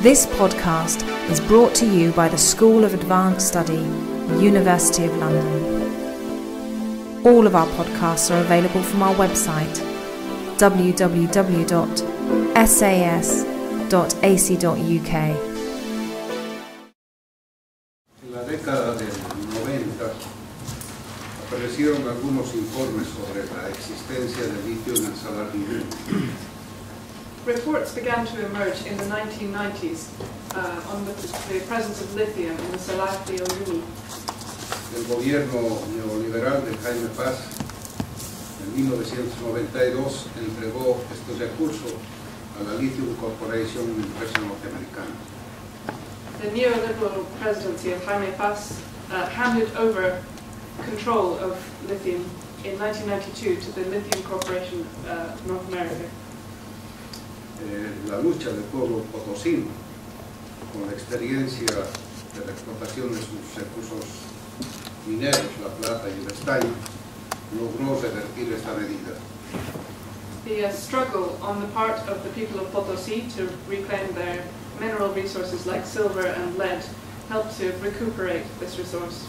This podcast is brought to you by the School of Advanced Study, University of London. All of our podcasts are available from our website, www.sas.ac.uk. En la década del 90 aparecieron algunos informes sobre la existencia de litio en el Salar de Uyuni. Reports began to emerge in the 1990s on the presence of lithium in the Salar de Uyuni. El gobierno neoliberal de Jaime Paz en 1992 entregó estos recursos a la Lithium Corporation, una empresa norteamericana. The neoliberal presidency of Jaime Paz handed over control of lithium in 1992 to the Lithium Corporation North America. La lucha del pueblo potosino, con la experiencia de la explotación de sus recursos mineros, la plata y el estaño, logró revertir esta medida. The struggle on the part of the people of Potosí to reclaim their mineral resources like silver and lead helped to recuperate this resource.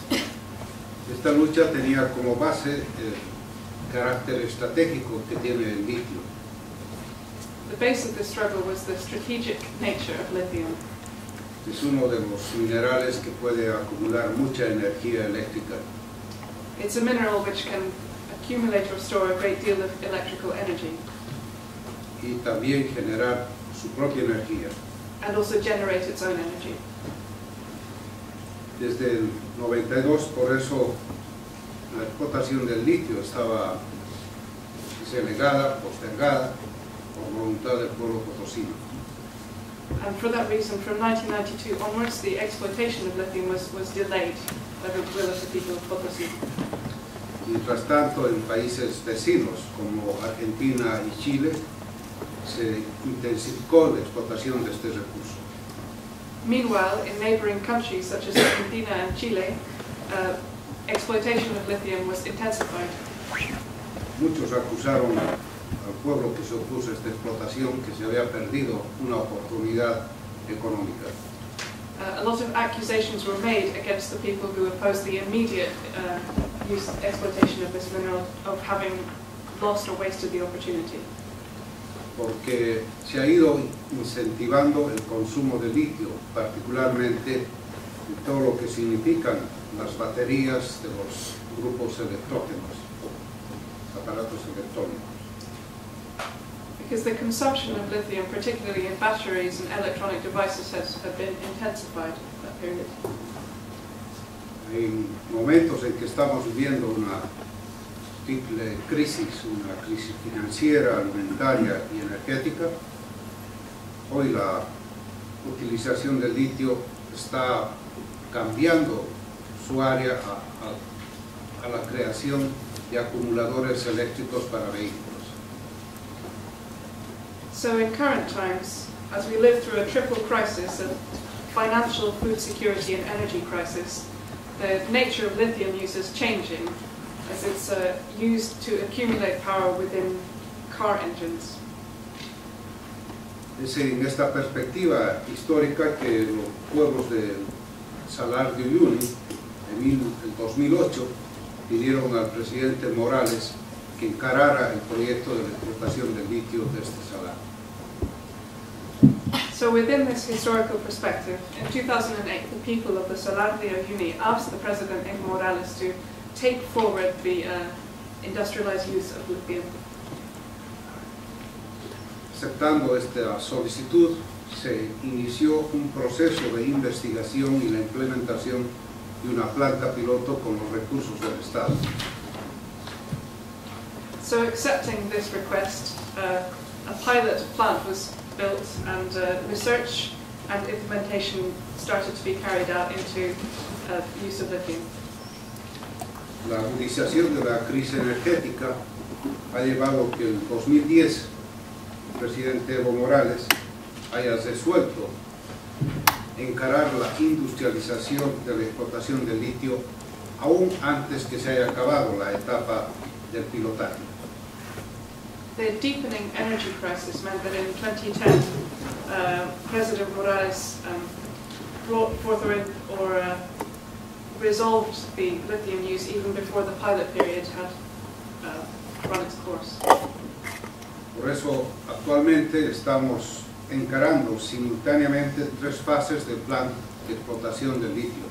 Esta lucha tenía como base el carácter estratégico que tiene el litio. The base of this struggle was the strategic nature of lithium. Es uno de los minerales que puede acumular mucha energía eléctrica. It's a mineral which can accumulate or store a great deal of electrical energy. Y también generar su propia energía. And also generate its own energy. Desde el 92, por eso, la explotación del litio estaba negada, postergada, por voluntad del pueblo potosino. And for that reason, from 1992 onwards, the exploitation of lithium was delayed by the will of the people of Potosí. Mientras tanto, en países vecinos como Argentina y Chile, se intensificó la explotación de este recurso. Meanwhile, in neighboring countries such as Argentina and Chile, exploitation of lithium was intensified. Muchos acusaron al pueblo que se opuso a esta explotación que se había perdido una oportunidad económica. A lot of accusations were made against the people who opposed the immediate exploitation of this mineral, of having lost or wasted the opportunity. Porque se ha ido incentivando el consumo de litio, particularmente en todo lo que significan las baterías de los grupos electrógenos, aparatos electrónicos. Because the consumption of lithium, particularly in batteries and electronic devices, has been intensified in that period. En momentos en que estamos viviendo una triple crisis, una crisis financiera, alimentaria y energética, hoy la utilización del litio está cambiando su área a la creación de acumuladores eléctricos para vehículos. So in current times, as we live through a triple crisis of financial, food security and energy crisis, the nature of lithium use is changing as it's used to accumulate power within car engines. Es en esta perspectiva histórica que los pueblos del Salar de Uyuni en 2008 pidieron al presidente Morales que encarara el proyecto de la explotación del litio de este salar. So within this historical perspective, in 2008, the people of the Salar de Uyuni asked the President Evo Morales to take forward the industrialized use of lithium. Aceptando esta solicitud, se inició un proceso de investigación y la implementación de una planta piloto con los recursos del Estado. So accepting this request, a pilot plant was built and research and implementation started to be carried out into use of lithium. La agudización de la crisis energética ha llevado que en 2010 el presidente Evo Morales haya resuelto encarar la industrialización de la explotación del litio aún antes que se haya acabado la etapa del pilotaje. The deepening energy crisis meant that in 2010 President Morales brought forth or resolved the lithium use even before the pilot period had run its course. Por eso, actualmente estamos encarando simultáneamente tres fases del plan de explotación del litio.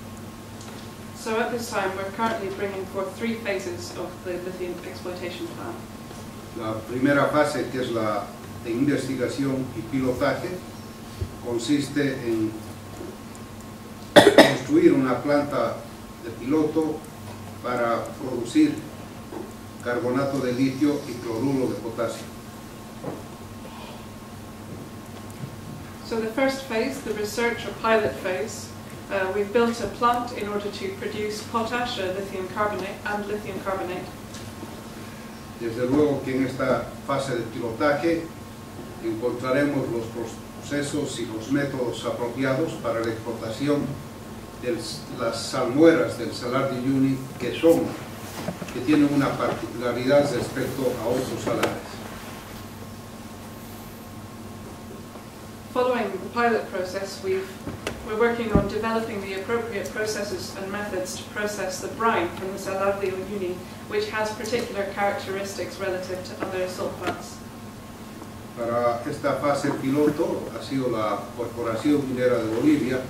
So at this time, we're currently bringing forth three phases of the lithium exploitation plan. La primera fase, que es la de investigación y pilotaje, consiste en construir una planta de piloto para producir carbonato de litio y cloruro de potasio. So the first phase, the research or pilot phase, we've built a plant in order to produce potash, lithium carbonate, and lithium carbonate. Desde luego que en esta fase de pilotaje encontraremos los procesos y los métodos apropiados para la explotación de las salmueras del Salar de Uyuni, que tienen una particularidad respecto a otros salares. Following the pilot process, we're working on developing the appropriate processes and methods to process the brine from the Salar de Uyuni, which has particular characteristics relative to other salt flats. Para esta fase piloto ha sido la Corporación Minera de Bolivia,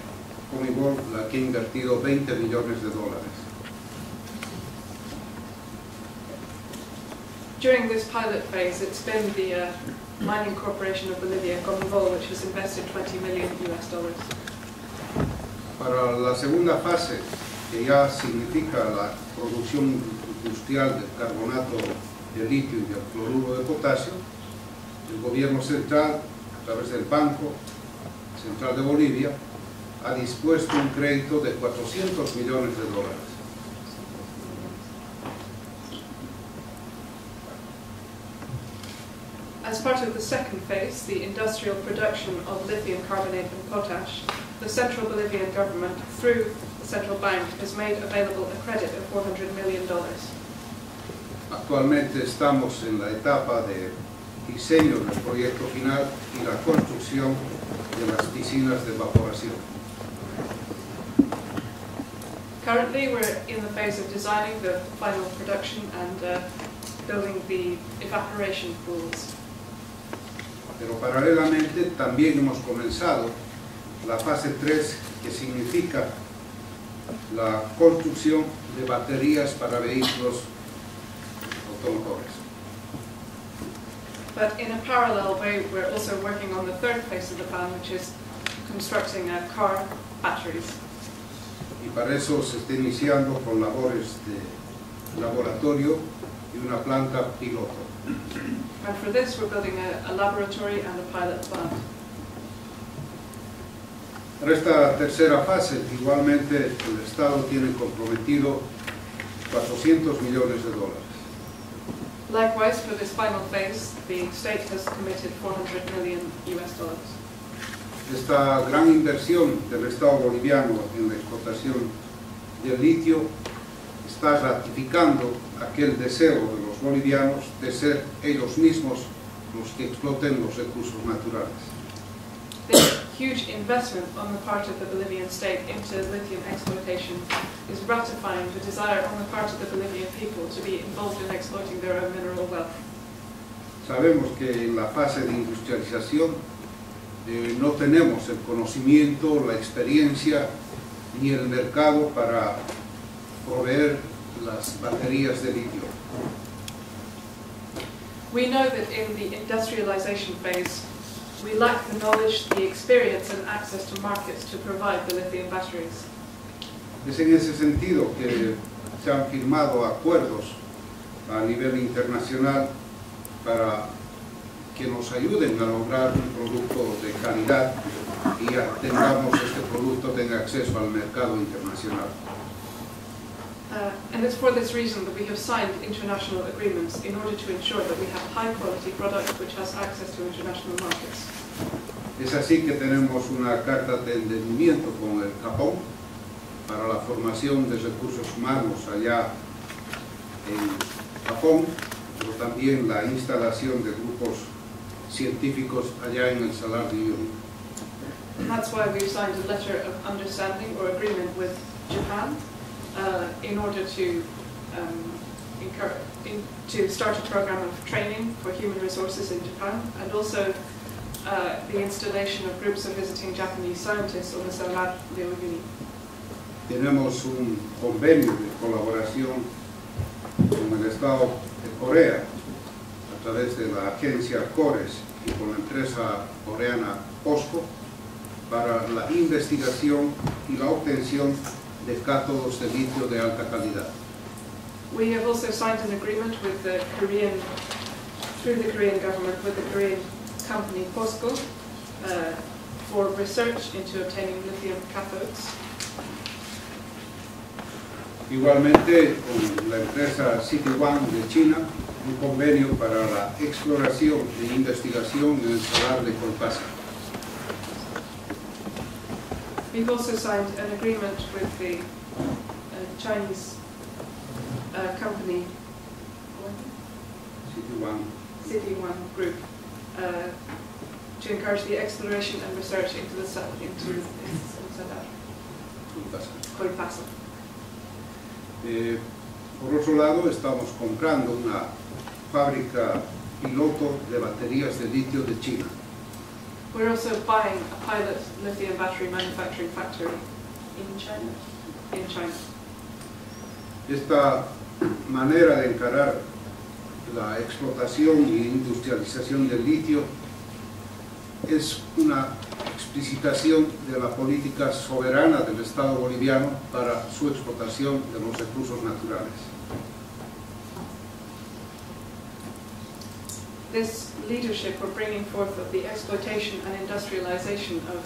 Comibol, la que ha invertido $20 millones. During this pilot phase, it's been the Mining Corporation of Bolivia, Comibol, which has invested $20 million. Para la segunda fase, que ya significa la producción industrial del carbonato de litio y del cloruro de potasio, el gobierno central, a través del Banco Central de Bolivia, ha dispuesto un crédito de $400 millones. As part of the second phase, the industrial production of lithium carbonate and potash, the central Bolivian government, through the central bank, has made available a credit of $400 million. Actualmente estamos en la etapa de diseño del proyecto final y la construcción de las piscinas de evaporación. Currently, we're in the phase of designing the final production and building the evaporation pools. Pero paralelamente también hemos comenzado la fase 3, que significa la construcción de baterías para vehículos automotores. But in a parallel way, we're also working on the third phase of the plan, which is constructing car batteries. Y para eso se está iniciando con labores de laboratorio y una planta piloto. And for this, we're building a laboratory and a pilot plant. Para esta tercera fase, igualmente, el Estado tiene comprometido $400 millones. Likewise, for this final phase, the state has committed $400 million. Esta gran inversión del Estado boliviano en la explotación del litio está ratificando aquel deseo de los bolivianos de ser ellos mismos los que exploten los recursos naturales. This huge investment on the part of the Bolivian state into lithium exploitation is ratifying the desire on the part of the Bolivian people to be involved in exploiting their own mineral wealth. Sabemos que en la fase de industrialización no tenemos el conocimiento, la experiencia ni el mercado para proveer las baterías de litio. We know that in the industrialization phase, we lack the knowledge, the experience and access to markets to provide the lithium batteries. Es en ese sentido que se han firmado acuerdos a nivel internacional para que nos ayuden a lograr un producto de calidad y ya tengamos este producto, tenga acceso al mercado internacional. And it's for this reason that we have signed international agreements in order to ensure that we have high-quality product which has access to international markets. Es así que tenemos una carta de entendimiento con el Japón para la formación de recursos humanos allá en Japón, pero también la instalación de grupos científicos allá en el Salar de Uyuni. And that's why we've signed a letter of understanding or agreement with Japan in order to to start a program of training for human resources in Japan, and also the installation of groups of visiting Japanese scientists on the Salar de Uyuni. Tenemos un convenio de colaboración con el Estado de Corea a través de la agencia CORES y con la empresa coreana POSCO para la investigación y la obtención de cátodos de litio de alta calidad. We have also signed an agreement with the Korean, through the Korean government, with the Korean company POSCO for research into obtaining lithium cathodes. Igualmente con la empresa City One de China, un convenio para la exploración e investigación en el salar de Colpasa. We've also signed an agreement with the Chinese company, City One Group, to encourage the exploration and research into the salar, Colpasa. Por otro lado, estamos comprando una fábrica piloto de baterías de litio de China. We're also buying a pilot lithium battery manufacturing factory in China. Esta manera de encarar la explotación y industrialización del litio es una explicitación de la política soberana del Estado boliviano para su explotación de los recursos naturales. This leadership or bringing forth of the exploitation and industrialization of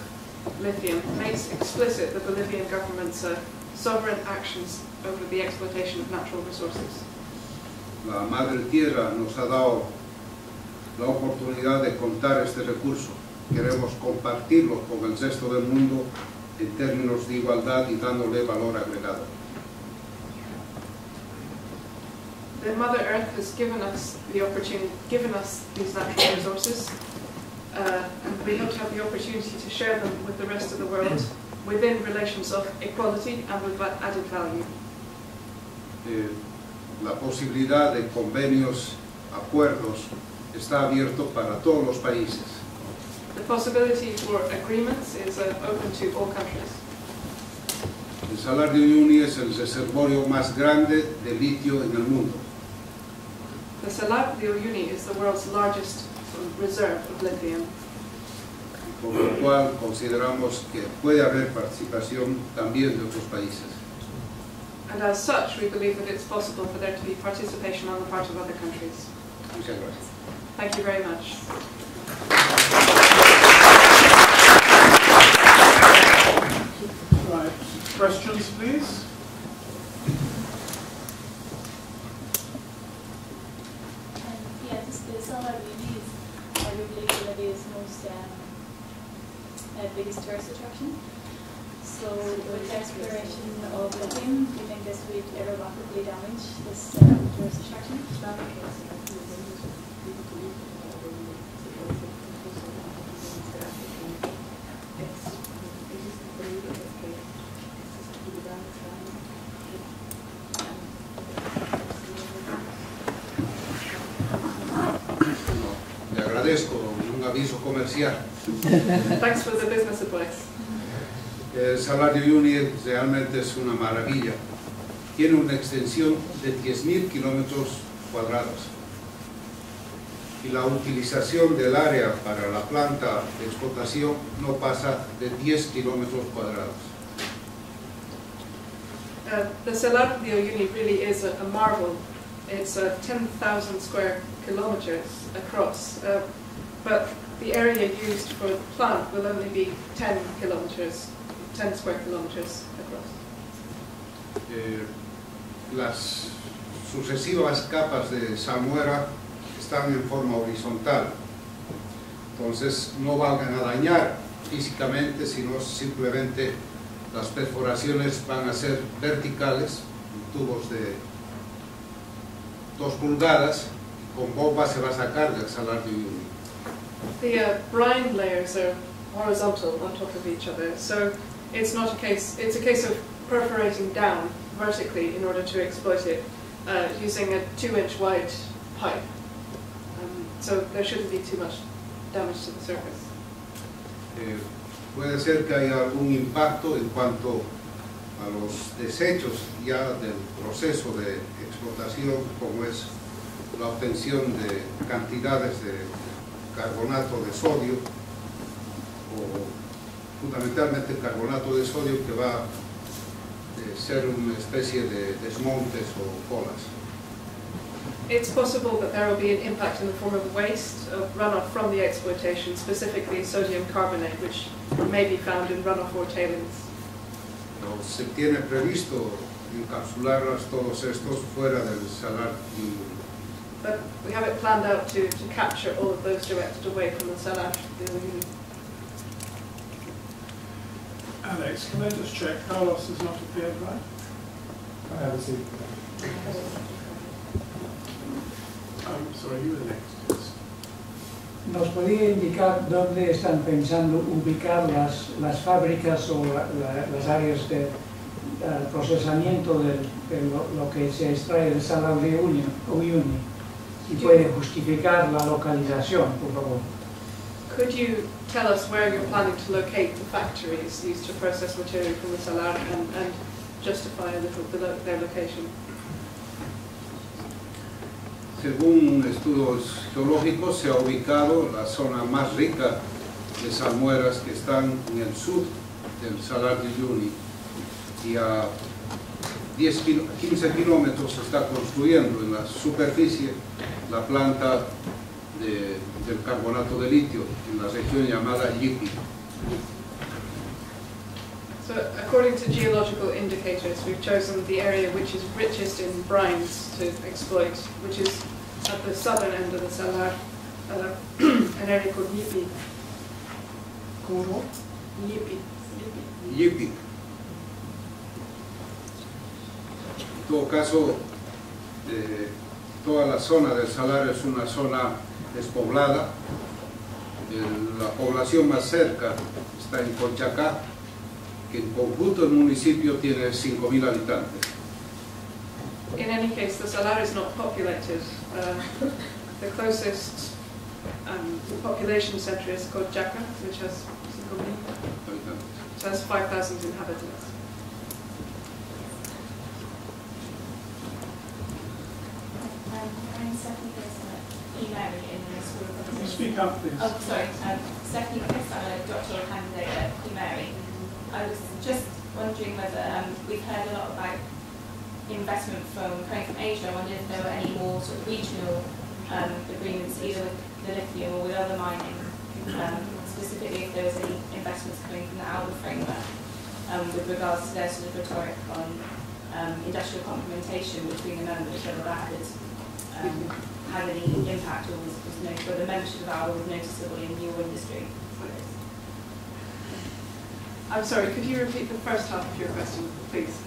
lithium makes explicit the Bolivian government's sovereign actions over the exploitation of natural resources. La Madre Tierra nos ha dado la oportunidad de contar este recurso. Queremos compartirlo con el resto del mundo en términos de igualdad y dándole valor agregado. The Mother Earth has given us the opportunity, given us these natural resources, and we hope to have the opportunity to share them with the rest of the world within relations of equality and with added value. La posibilidad de convenios, acuerdos, está abierto para todos los países. The possibility for agreements is open to all countries. El Salar de Uyuni es el reservorio más grande de litio en el mundo. The Salar de Uyuni is the world's largest reserve of lithium. Por lo cual consideramos que puede haber participación también de otros países. And as such, we believe that it's possible for there to be participation on the part of other countries. Muchas gracias. Thank you very much. Right. Questions, please? Yes, the Salar de Uyuni is arguably Bolivia's most biggest tourist attraction. So with the exploration of lithium, do you think this would irrevocably damage this tourist attraction? Le agradezco un aviso comercial. Thanks for the business advice. El Salar de Uyuni realmente es una maravilla. Tiene una extensión de 10.000 kilómetros cuadrados. Y la utilización del área para la planta de explotación no pasa de 10 kilómetros cuadrados. The Salar de Uyuni really is a marvel. It's 10,000 square kilometers across, but the area used for the plant will only be 10 square kilometers across. Las sucesivas capas de salmuera están en forma horizontal, entonces no van a dañar físicamente, sino simplemente las perforaciones van a ser verticales, tubos de 2 pulgadas, y con bomba se va a sacar del Salar de Uyuni. The brine layers are horizontal on top of each other. So it's not a case, it's a case of perforating down vertically in order to exploit it using a 2-inch wide pipe. So there shouldn't be too much damage to the surface. Puede ser que haya algún impacto en cuanto a los desechos ya del proceso de explotación, como es la obtención de cantidades de carbonato de sodio, o fundamentalmente el carbonato de sodio, que va a ser una especie de desmontes o colas. It's possible that there will be an impact in the form of waste, of runoff from the exploitation, specifically sodium carbonate, which may be found in runoff or tailings. Pero se tiene previsto encapsularlas todos estos fuera del salar. But we have it planned out to capture all of those directed away from the salar. Alex, can I just check? Carlos has not appeared, right? I have a seat. Sorry, you were next. Yes. ¿Nos podría indicar dónde están pensando ubicar las fábricas o las áreas de procesamiento de lo que se extrae del salar de Uyuni? Si puede justificar la localización, por favor. Could you tell us where you're planning to locate the factories used to process material from the salar and justify a little their location? Según estudios geológicos, se ha ubicado la zona más rica de salmueras que están en el sur del salar de Uyuni, y a 15 kilómetros se está construyendo en la superficie la planta del carbonato de litio en la región llamada Yipi. So, according to geological indicators, we've chosen the area which is richest in brines to exploit, which is at the southern end of the salar, an area called Yipi. ¿Cómo? Yipi. En todo caso, toda la zona del salar es una zona despoblada. La población más cerca está en Colchacá, que en conjunto el municipio tiene 5.000 habitantes. In any case, the salar is not populated. The closest population center is called Jaca, which has 5,000 inhabitants. I'm Stephanie Pierce, Mary in the School of Can you Competition. speak up, please? Oh, sorry. Stephanie Pierce, I'm a doctoral candidate at Mary. I was just wondering whether we've heard a lot about investment coming from Asia. I wondered if there were any more sort of regional agreements, either with the lithium or with other mining, specifically if there was any investments coming from the ALBA framework with regards to their sort of rhetoric on industrial complementation between the members, whether that had any impact or whether membership of ALBA was noticeable in your industry. I'm sorry, could you repeat the first half of your question, please?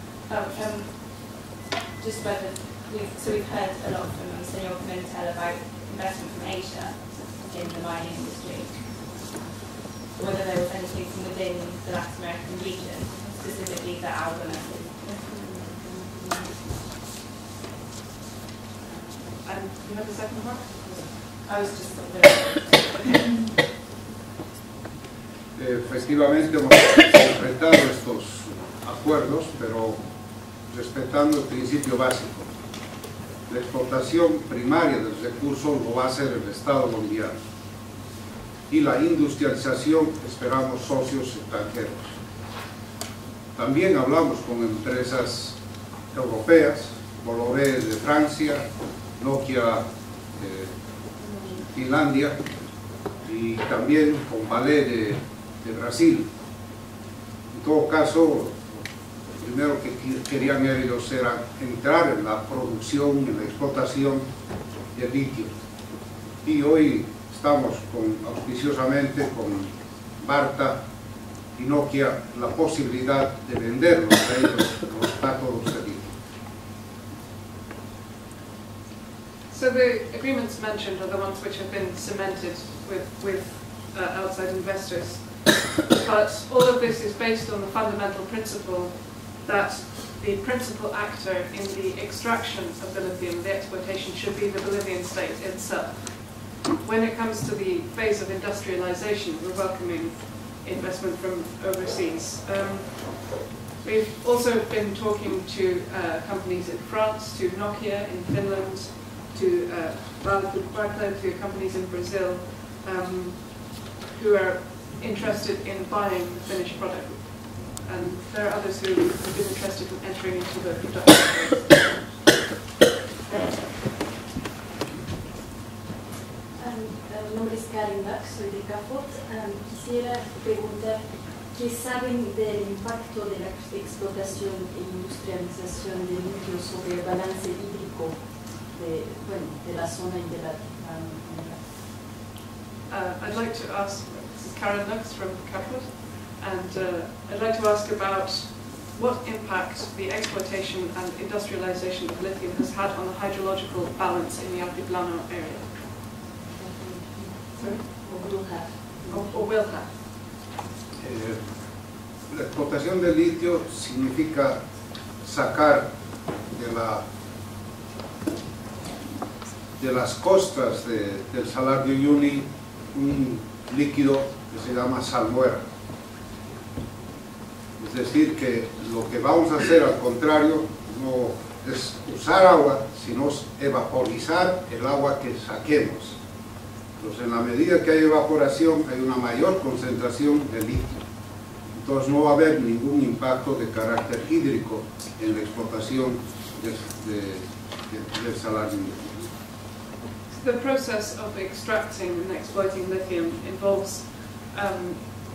Just whether we've heard a lot from José Pimentel about investment from Asia in the mining industry. Whether there was anything from within the Latin American region, specifically the ALBA method. And you have the second part? I was just Efectivamente hemos concretado estos acuerdos, pero respetando el principio básico. La explotación primaria del recurso lo va a hacer el Estado boliviano, y la industrialización esperamos socios extranjeros. También hablamos con empresas europeas, Bolivia de Francia, Nokia de Finlandia, y también con Vale de Brasil. En todo caso, lo primero que querían ellos era entrar en la producción, en la explotación del litio. Y hoy estamos auspiciosamente con Barta y Nokia la posibilidad de venderlos a ellos los cátodos de litio. So the agreements mentioned are the ones which have been cemented with outside investors. But all of this is based on the fundamental principle that the principal actor in the extraction of the lithium, the exploitation, should be the Bolivian state itself. When it comes to the phase of industrialization, we're welcoming investment from overseas. We've also been talking to companies in France, to Nokia in Finland, to Barclay, to companies in Brazil, who are interested in buying the finished product. And there are others who have been interested in entering into the production phase. Mi nombre es Karen Bach, soy de CAFOT. Quisiera preguntar qué saben del impacto de la explotación e industrialización del litio sobre el balance hídrico de la zona y de la I'd like to ask, this is Karen Lux from CAFOT, and I'd like to ask about what impact the exploitation and industrialization of lithium has had on the hydrological balance in the Altiplano area. Or will have. La explotación del litio significa sacar de las costas del Salar de Uyuni un líquido que se llama salmuera. Es decir, que lo que vamos a hacer al contrario no es usar agua, sino evaporizar el agua que saquemos. Entonces, en la medida que hay evaporación, hay una mayor concentración de litio. Entonces, no va a haber ningún impacto de carácter hídrico en la explotación del Salar de Uyuni. The process of extracting and exploiting lithium involves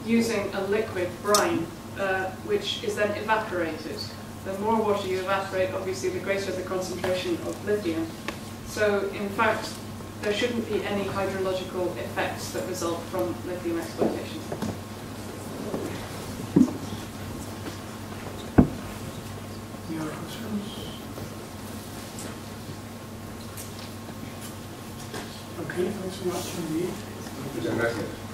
using a liquid brine, which is then evaporated. The more water you evaporate, obviously, the greater the concentration of lithium. So, in fact, there shouldn't be any hydrological effects that result from lithium exploitation. Any other questions? Okay, thanks so much indeed. Muchas gracias.